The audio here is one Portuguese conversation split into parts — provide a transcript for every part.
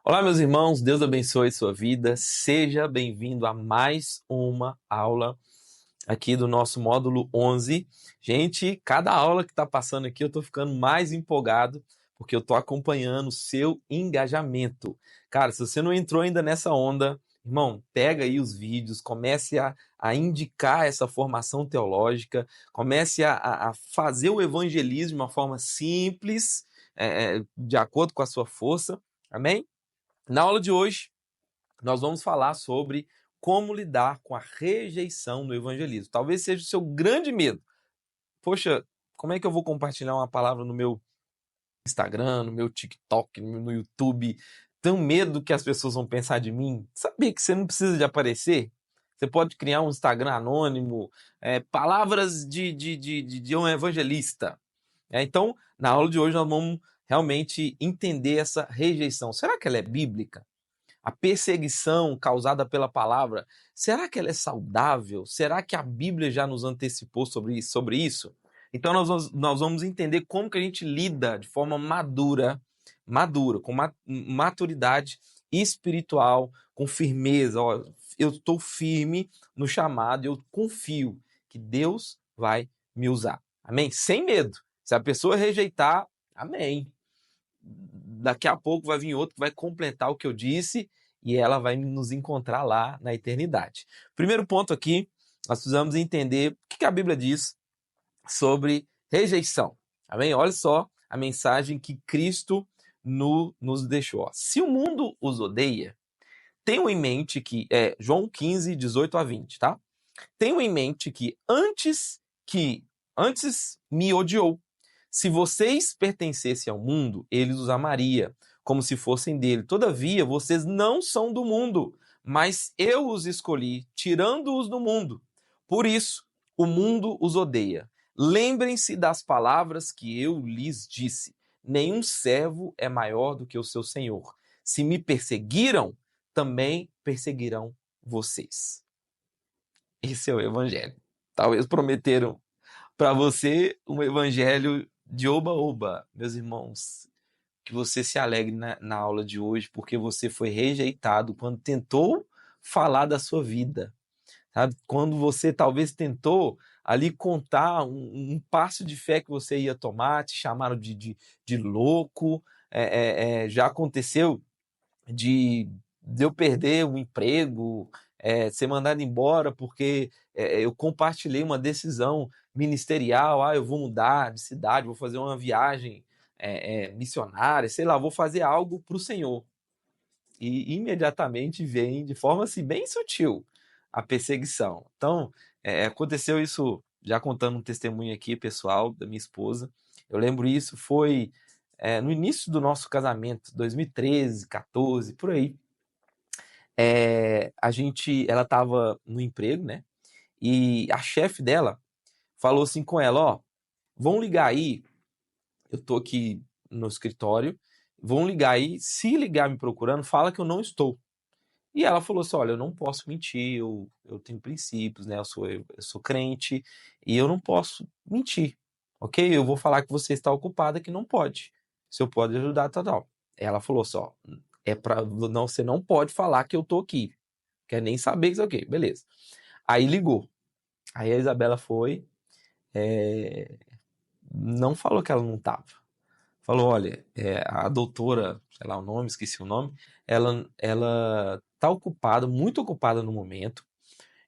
Olá, meus irmãos, Deus abençoe sua vida. Seja bem-vindo a mais uma aula aqui do nosso módulo 11. Gente, cada aula que está passando aqui eu estou ficando mais empolgado porque eu estou acompanhando o seu engajamento. Cara, se você não entrou ainda nessa onda, irmão, pega aí os vídeos, comece a indicar essa formação teológica, comece a fazer o evangelismo de uma forma simples, de acordo com a sua força. Amém? Na aula de hoje, nós vamos falar sobre como lidar com a rejeição no evangelismo. Talvez seja o seu grande medo. Poxa, como é que eu vou compartilhar uma palavra no meu Instagram, no meu TikTok, no YouTube? Tenho medo do que as pessoas vão pensar de mim. Sabia que você não precisa de aparecer? Você pode criar um Instagram anônimo, palavras de um evangelista. Então, na aula de hoje, nós vamos realmente entender essa rejeição. Será que ela é bíblica? A perseguição causada pela palavra, será que ela é saudável? Será que a Bíblia já nos antecipou sobre isso? Então nós vamos entender como que a gente lida de forma madura, com maturidade espiritual, com firmeza. Ó, eu estou firme no chamado, eu confio que Deus vai me usar. Amém? Sem medo. Se a pessoa rejeitar, amém. Daqui a pouco vai vir outro que vai completar o que eu disse e ela vai nos encontrar lá na eternidade. Primeiro ponto aqui, nós precisamos entender o que a Bíblia diz sobre rejeição. Amém? Olha só a mensagem que Cristo nos deixou. Se o mundo os odeia, tenham em mente que, João 15, 18 a 20, tá? Tenham em mente que antes me odiou. Se vocês pertencessem ao mundo, ele os amaria, como se fossem dele. Todavia, vocês não são do mundo, mas eu os escolhi, tirando-os do mundo. Por isso, o mundo os odeia. Lembrem-se das palavras que eu lhes disse. Nenhum servo é maior do que o seu senhor. Se me perseguiram, também perseguirão vocês. Esse é o evangelho. Talvez prometeram para você um evangelho de oba-oba. Meus irmãos, que você se alegre na aula de hoje, porque você foi rejeitado quando tentou falar da sua vida. Sabe? Quando você talvez tentou ali contar um passo de fé que você ia tomar, te chamaram de louco. Já aconteceu de eu perder o emprego, ser mandado embora porque eu compartilhei uma decisão ministerial, eu vou mudar de cidade, vou fazer uma viagem missionária, sei lá, vou fazer algo para o Senhor. E imediatamente vem, de forma assim, bem sutil, a perseguição. Então, aconteceu isso, já contando um testemunho aqui, pessoal, da minha esposa. Eu lembro isso, foi no início do nosso casamento, 2013, 14, por aí. Ela estava no emprego, né? E a chefe dela falou assim com ela, ó, vão ligar aí, eu tô aqui no escritório, vão ligar aí, se ligar me procurando, fala que eu não estou. E ela falou assim, olha, eu não posso mentir, eu tenho princípios, né? Eu sou crente e eu não posso mentir, ok? Eu vou falar que você está ocupada, que não pode. Se eu pode ajudar, tal. Ela falou só, você não pode falar que eu tô aqui. Quer nem saber que isso é ok, beleza. Aí ligou. Aí a Isabela foi, não falou que ela não tava. Falou, olha, a doutora, sei lá o nome, esqueci o nome, ela tá ocupada, muito ocupada no momento,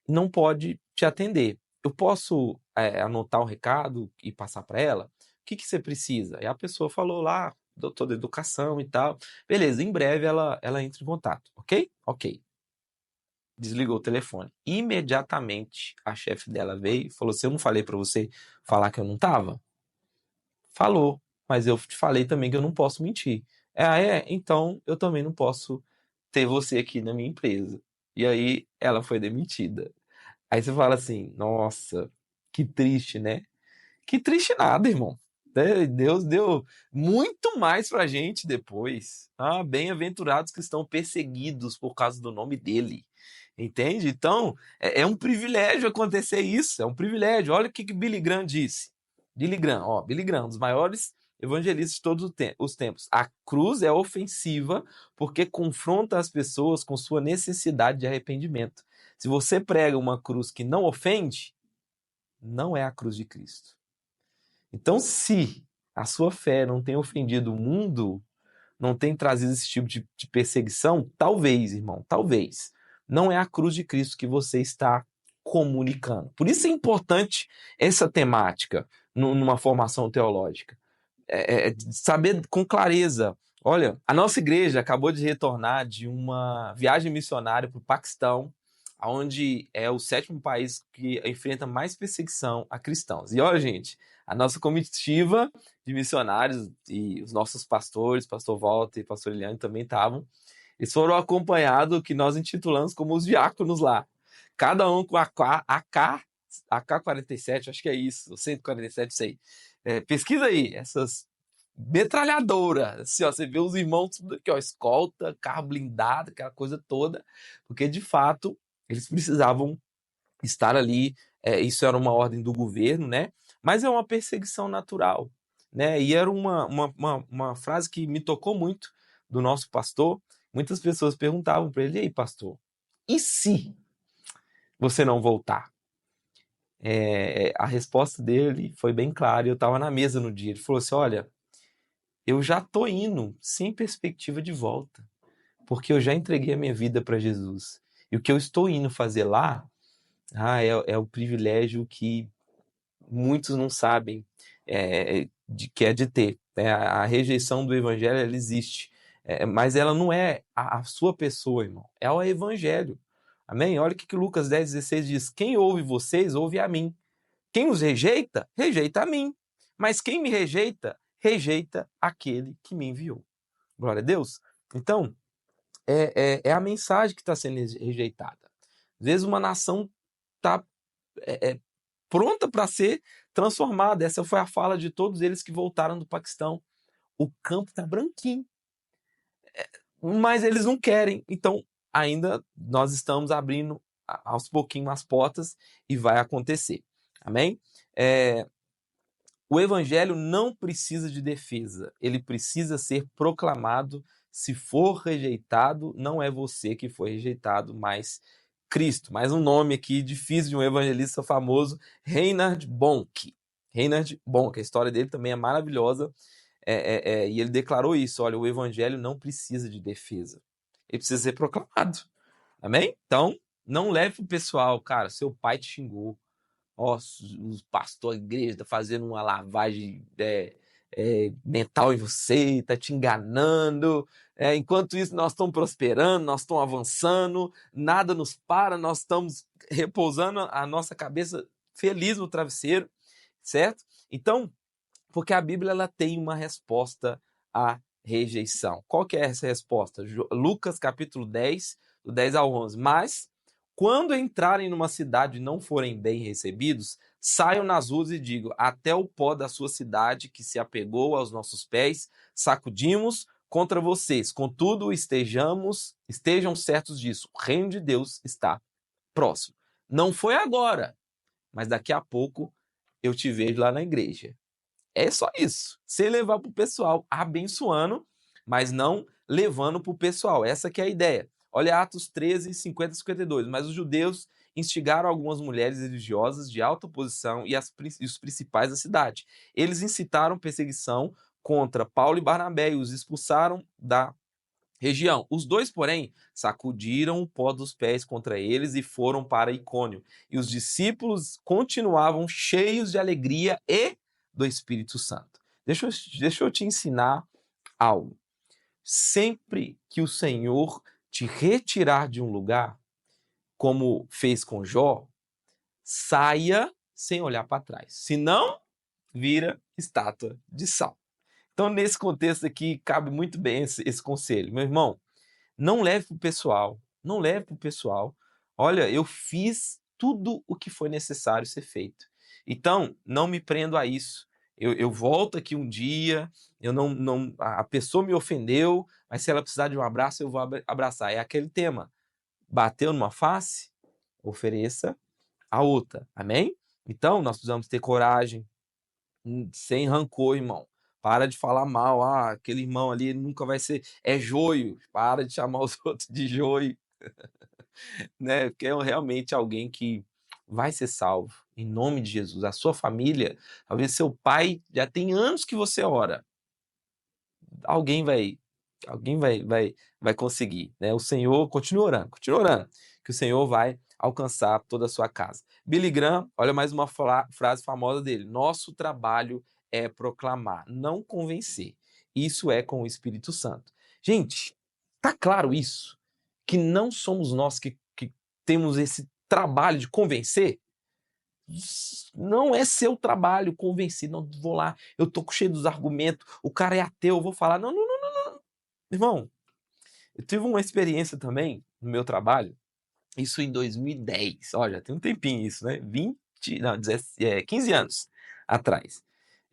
e não pode te atender. Eu posso anotar o recado e passar para ela? O que você precisa? Aí a pessoa falou lá, doutor da educação e tal. Beleza, em breve ela entra em contato, ok? Ok. Desligou o telefone. Imediatamente a chefe dela veio e falou assim, eu não falei para você falar que eu não tava? Falou, mas eu te falei também que eu não posso mentir. Então eu também não posso ter você aqui na minha empresa. E aí ela foi demitida. Aí você fala assim, nossa, que triste, né? Que triste nada, irmão. Deus deu muito mais pra gente depois. Bem-aventurados que estão perseguidos por causa do nome dele. Entende? Então, é um privilégio acontecer isso. É um privilégio. Olha o que Billy Graham disse. Billy Graham, um dos maiores evangelistas de todos os tempos. A cruz é ofensiva porque confronta as pessoas com sua necessidade de arrependimento. Se você prega uma cruz que não ofende, não é a cruz de Cristo. Então, se a sua fé não tem ofendido o mundo, não tem trazido esse tipo de perseguição, talvez, irmão, talvez, não é a cruz de Cristo que você está comunicando. Por isso é importante essa temática numa formação teológica. Saber com clareza. Olha, a nossa igreja acabou de retornar de uma viagem missionária para o Paquistão, onde é o 7º país que enfrenta mais perseguição a cristãos. E olha, gente, a nossa comitiva de missionários e os nossos pastores, pastor Walter e pastor Eliane também estavam, eles foram acompanhados do que nós intitulamos como os diáconos lá. Cada um com a AK-47, acho que é isso, 147, sei. Pesquisa aí, essas metralhadoras, assim, ó, você vê os irmãos tudo aqui, ó, escolta, carro blindado, aquela coisa toda, porque de fato eles precisavam estar ali, isso era uma ordem do governo, né? Mas é uma perseguição natural, né? E era uma frase que me tocou muito do nosso pastor. Muitas pessoas perguntavam para ele: e aí, pastor, e se você não voltar? A resposta dele foi bem clara. Eu estava na mesa no dia. Ele falou assim: olha, eu já tô indo sem perspectiva de volta, porque eu já entreguei a minha vida para Jesus. E o que eu estou indo fazer lá, é o privilégio que muitos não sabem que é de ter. A rejeição do evangelho, ela existe. Mas ela não é a sua pessoa, irmão. É o evangelho. Amém? Olha o que Lucas 10,16 diz. Quem ouve vocês, ouve a mim. Quem os rejeita, rejeita a mim. Mas quem me rejeita, rejeita aquele que me enviou. Glória a Deus. Então, é a mensagem que está sendo rejeitada. Às vezes uma nação está pronta para ser transformada. Essa foi a fala de todos eles que voltaram do Paquistão. O campo está branquinho, mas eles não querem. Então, ainda nós estamos abrindo aos pouquinhos as portas e vai acontecer. Amém? O evangelho não precisa de defesa, ele precisa ser proclamado. Se for rejeitado, não é você que foi rejeitado, mas Cristo. Mais um nome aqui difícil de um evangelista famoso, Reinhard Bonk. Reinhard Bonk, a história dele também é maravilhosa, e ele declarou isso: olha, o evangelho não precisa de defesa, ele precisa ser proclamado. Amém? Então, não leve o pessoal, cara, seu pai te xingou, os pastor, a igreja está fazendo uma lavagem mental em você, está te enganando. Enquanto isso, nós estamos prosperando, nós estamos avançando, nada nos para, nós estamos repousando a nossa cabeça feliz no travesseiro, certo? Então, porque a Bíblia ela tem uma resposta à rejeição. Qual que é essa resposta? Lucas capítulo 10, do 10 ao 11. Mas, quando entrarem numa cidade e não forem bem recebidos, saiam nas ruas e digam: até o pó da sua cidade que se apegou aos nossos pés, sacudimos contra vocês. Contudo, estejam certos disso. O reino de Deus está próximo. Não foi agora, mas daqui a pouco eu te vejo lá na igreja. É só isso. Sem levar para o pessoal, abençoando, mas não levando para o pessoal. Essa que é a ideia. Olha Atos 13, 50 e 52. Mas os judeus instigaram algumas mulheres religiosas de alta posição e os principais da cidade. Eles incitaram perseguição contra Paulo e Barnabé e os expulsaram da região. Os dois, porém, sacudiram o pó dos pés contra eles e foram para Icônio. E os discípulos continuavam cheios de alegria e do Espírito Santo. Deixa eu te ensinar algo. Sempre que o Senhor te retirar de um lugar, como fez com Jó, saia sem olhar para trás. Senão, vira estátua de sal. Então, nesse contexto aqui, cabe muito bem esse conselho. Meu irmão, não leve para o pessoal. Não leve para o pessoal. Olha, eu fiz tudo o que foi necessário ser feito. Então, não me prendo a isso. Eu volto aqui um dia, a pessoa me ofendeu, mas se ela precisar de um abraço, eu vou abraçar. É aquele tema. Bateu numa face, ofereça a outra. Amém? Então, nós precisamos ter coragem, sem rancor, irmão. para de falar mal, aquele irmão ali nunca vai ser, é joio, para de chamar os outros de joio, né, porque é realmente alguém que vai ser salvo, em nome de Jesus. A sua família, talvez seu pai, já tem anos que você ora, alguém vai alguém vai conseguir, né. O Senhor continua orando, que o Senhor vai alcançar toda a sua casa. Billy Graham, olha mais uma frase famosa dele: "Nosso trabalho é proclamar, não convencer. Isso é com o Espírito Santo". Gente, tá claro isso? Que não somos nós que temos esse trabalho de convencer? Não é seu trabalho convencer, não, vou lá, eu tô cheio dos argumentos, o cara é ateu, eu vou falar, não, não, não, não, não. Irmão, eu tive uma experiência também no meu trabalho, isso em 2010, ó, já tem um tempinho isso, né? 20, não, 15 anos atrás.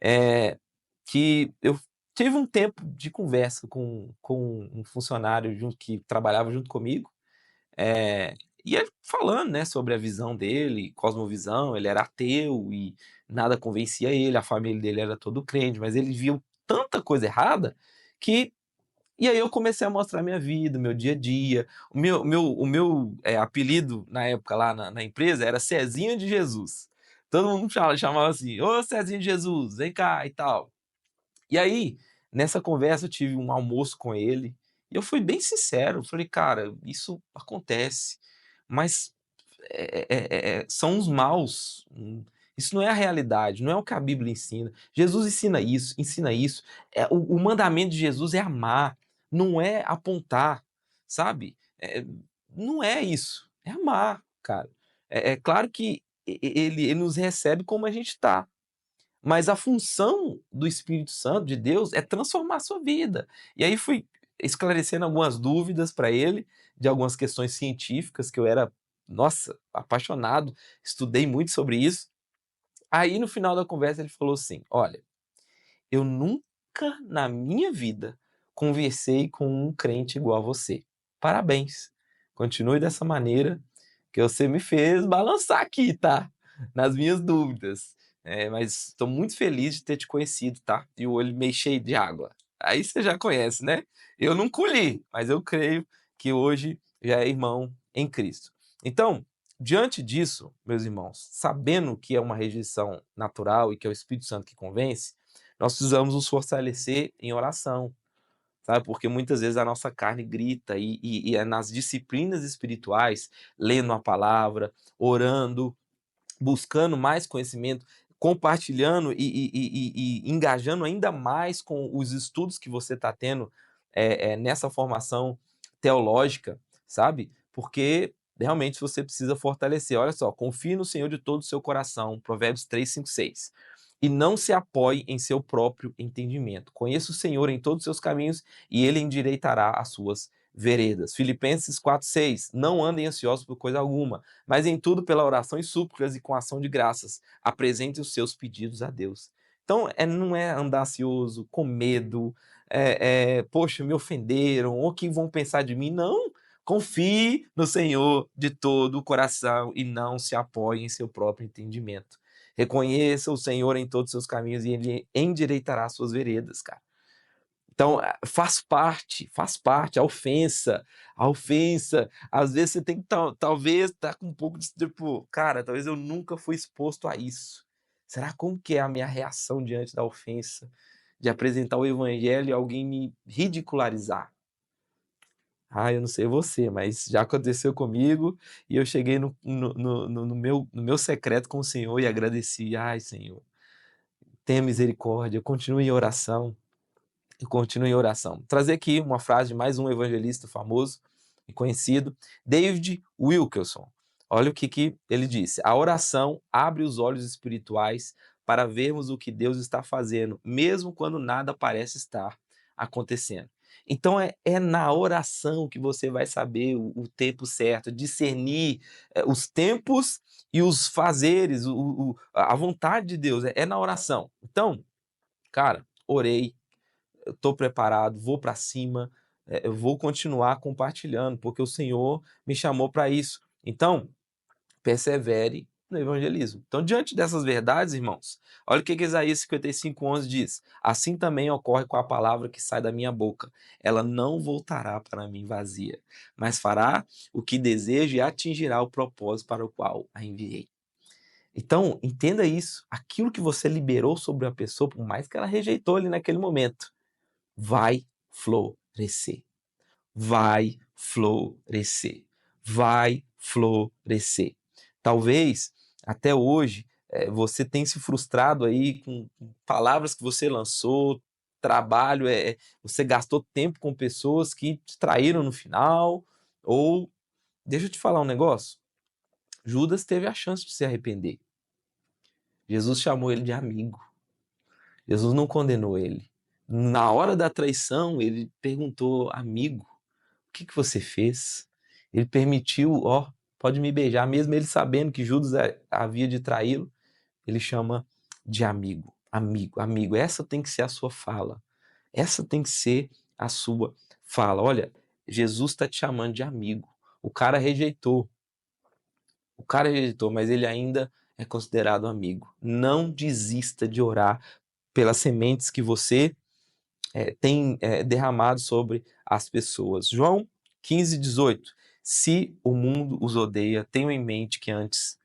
É, que eu tive um tempo de conversa com um funcionário junto, que trabalhava junto comigo, é, e ele falando, né, sobre a visão dele, cosmovisão, ele era ateu e nada convencia ele, a família dele era todo crente, mas ele viu tanta coisa errada que. E aí eu comecei a mostrar minha vida, meu dia a dia. O meu apelido na época lá na empresa era Cezinha de Jesus. Todo mundo chamava assim: "Ô Cezinha de Jesus, vem cá", e tal. E aí, nessa conversa eu tive um almoço com ele, e eu fui bem sincero, eu falei: "Cara, isso acontece, mas são os maus, isso não é a realidade, não é o que a Bíblia ensina. Jesus ensina isso, o mandamento de Jesus é amar, não é apontar, sabe. Não é isso, é amar, cara. É claro que ele nos recebe como a gente está, mas a função do Espírito Santo, de Deus, é transformar a sua vida. E aí fui esclarecendo algumas dúvidas para ele, de algumas questões científicas que eu era, nossa, apaixonado, estudei muito sobre isso. Aí no final da conversa ele falou assim: "Olha, eu nunca na minha vida conversei com um crente igual a você. Parabéns. Continue dessa maneira, que você me fez balançar aqui, tá? Nas minhas dúvidas. Mas estou muito feliz de ter te conhecido, tá?" E o olho meio cheio de água. Aí você já conhece, né? Eu não colhi, mas eu creio que hoje já é irmão em Cristo. Então, diante disso, meus irmãos, sabendo que é uma rejeição natural e que é o Espírito Santo que convence, nós precisamos nos fortalecer em oração, sabe? Porque muitas vezes a nossa carne grita e é nas disciplinas espirituais, lendo a palavra, orando, buscando mais conhecimento, compartilhando e engajando ainda mais com os estudos que você está tendo nessa formação teológica, sabe? Porque realmente você precisa fortalecer. Olha só, confie no Senhor de todo o seu coração, Provérbios 3, 5, 6. E não se apoie em seu próprio entendimento. Conheça o Senhor em todos os seus caminhos e ele endireitará as suas veredas. Filipenses 4, 6. Não andem ansiosos por coisa alguma, mas em tudo pela oração e súplicas e com ação de graças, apresente os seus pedidos a Deus. Então, não é andar ansioso, com medo, poxa, me ofenderam, ou o que vão pensar de mim? Não, confie no Senhor de todo o coração e não se apoie em seu próprio entendimento. Reconheça o Senhor em todos os seus caminhos e ele endireitará as suas veredas, cara. Então, faz parte, a ofensa, às vezes você tem que talvez tá com um pouco de tipo, cara, talvez eu nunca fui exposto a isso. Será como que é a minha reação diante da ofensa, de apresentar o evangelho e alguém me ridicularizar? Eu não sei você, mas já aconteceu comigo e eu cheguei no meu secreto com o Senhor e agradeci: "Ai, Senhor, tenha misericórdia", eu continuo em oração. E continue em oração. Trazer aqui uma frase de mais um evangelista famoso e conhecido, David Wilkerson. Olha o que ele disse: "A oração abre os olhos espirituais para vermos o que Deus está fazendo, mesmo quando nada parece estar acontecendo." Então é na oração que você vai saber o tempo certo, discernir os tempos e os fazeres, a vontade de Deus, é na oração. Então, cara, orei, eu estou preparado, vou para cima, eu vou continuar compartilhando, porque o Senhor me chamou para isso. Então, persevere, no evangelismo. Então, diante dessas verdades, irmãos, olha o que Isaías 55:11 diz: assim também ocorre com a palavra que sai da minha boca. Ela não voltará para mim vazia, mas fará o que deseja e atingirá o propósito para o qual a enviei. Então, entenda isso. Aquilo que você liberou sobre a pessoa, por mais que ela rejeitou ali naquele momento, vai florescer. Vai florescer. Vai florescer. Talvez, até hoje, você tenha se frustrado aí com palavras que você lançou, trabalho, você gastou tempo com pessoas que te traíram no final, ou, deixa eu te falar um negócio, Judas teve a chance de se arrepender. Jesus chamou ele de amigo. Jesus não condenou ele. Na hora da traição, ele perguntou: amigo, o que você fez? Ele permitiu, ó, pode me beijar, mesmo ele sabendo que Judas havia de traí-lo, ele chama de amigo. Amigo, amigo. Essa tem que ser a sua fala. Essa tem que ser a sua fala. Olha, Jesus está te chamando de amigo. O cara rejeitou. O cara rejeitou, mas ele ainda é considerado amigo. Não desista de orar pelas sementes que você tem derramado sobre as pessoas. João 15:18. Se o mundo os odeia, tenham em mente que antes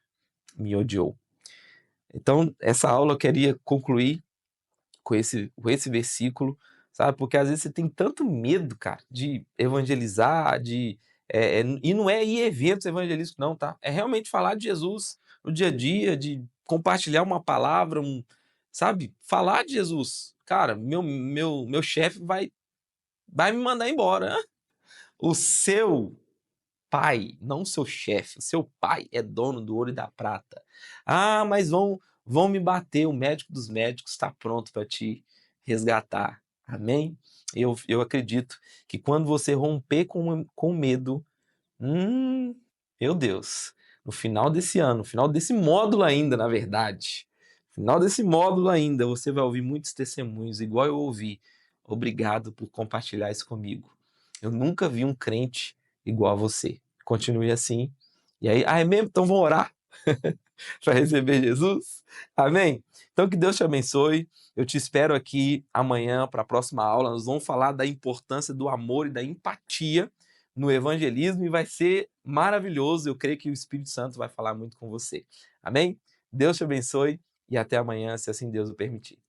me odiou. Então, essa aula eu queria concluir com esse versículo, sabe? Porque às vezes você tem tanto medo, cara, de evangelizar, e não é ir em eventos evangelísticos, não, tá? É realmente falar de Jesus no dia a dia, de compartilhar uma palavra, sabe? Falar de Jesus. Cara, meu chefe vai me mandar embora. O seu pai, não o seu chefe, o seu pai é dono do ouro e da prata. Ah, mas vão me bater, o médico dos médicos está pronto para te resgatar. Amém? Eu acredito que quando você romper com medo, meu Deus, no final desse ano, no final desse módulo ainda, na verdade, no final desse módulo ainda, você vai ouvir muitos testemunhos, igual eu ouvi. Obrigado por compartilhar isso comigo. Eu nunca vi um crente igual a você. Continue assim. E aí, é mesmo? Então vamos orar para receber Jesus? Amém? Então que Deus te abençoe. Eu te espero aqui amanhã para a próxima aula. Nós vamos falar da importância do amor e da empatia no evangelismo e vai ser maravilhoso. Eu creio que o Espírito Santo vai falar muito com você. Amém? Deus te abençoe e até amanhã, se assim Deus o permitir.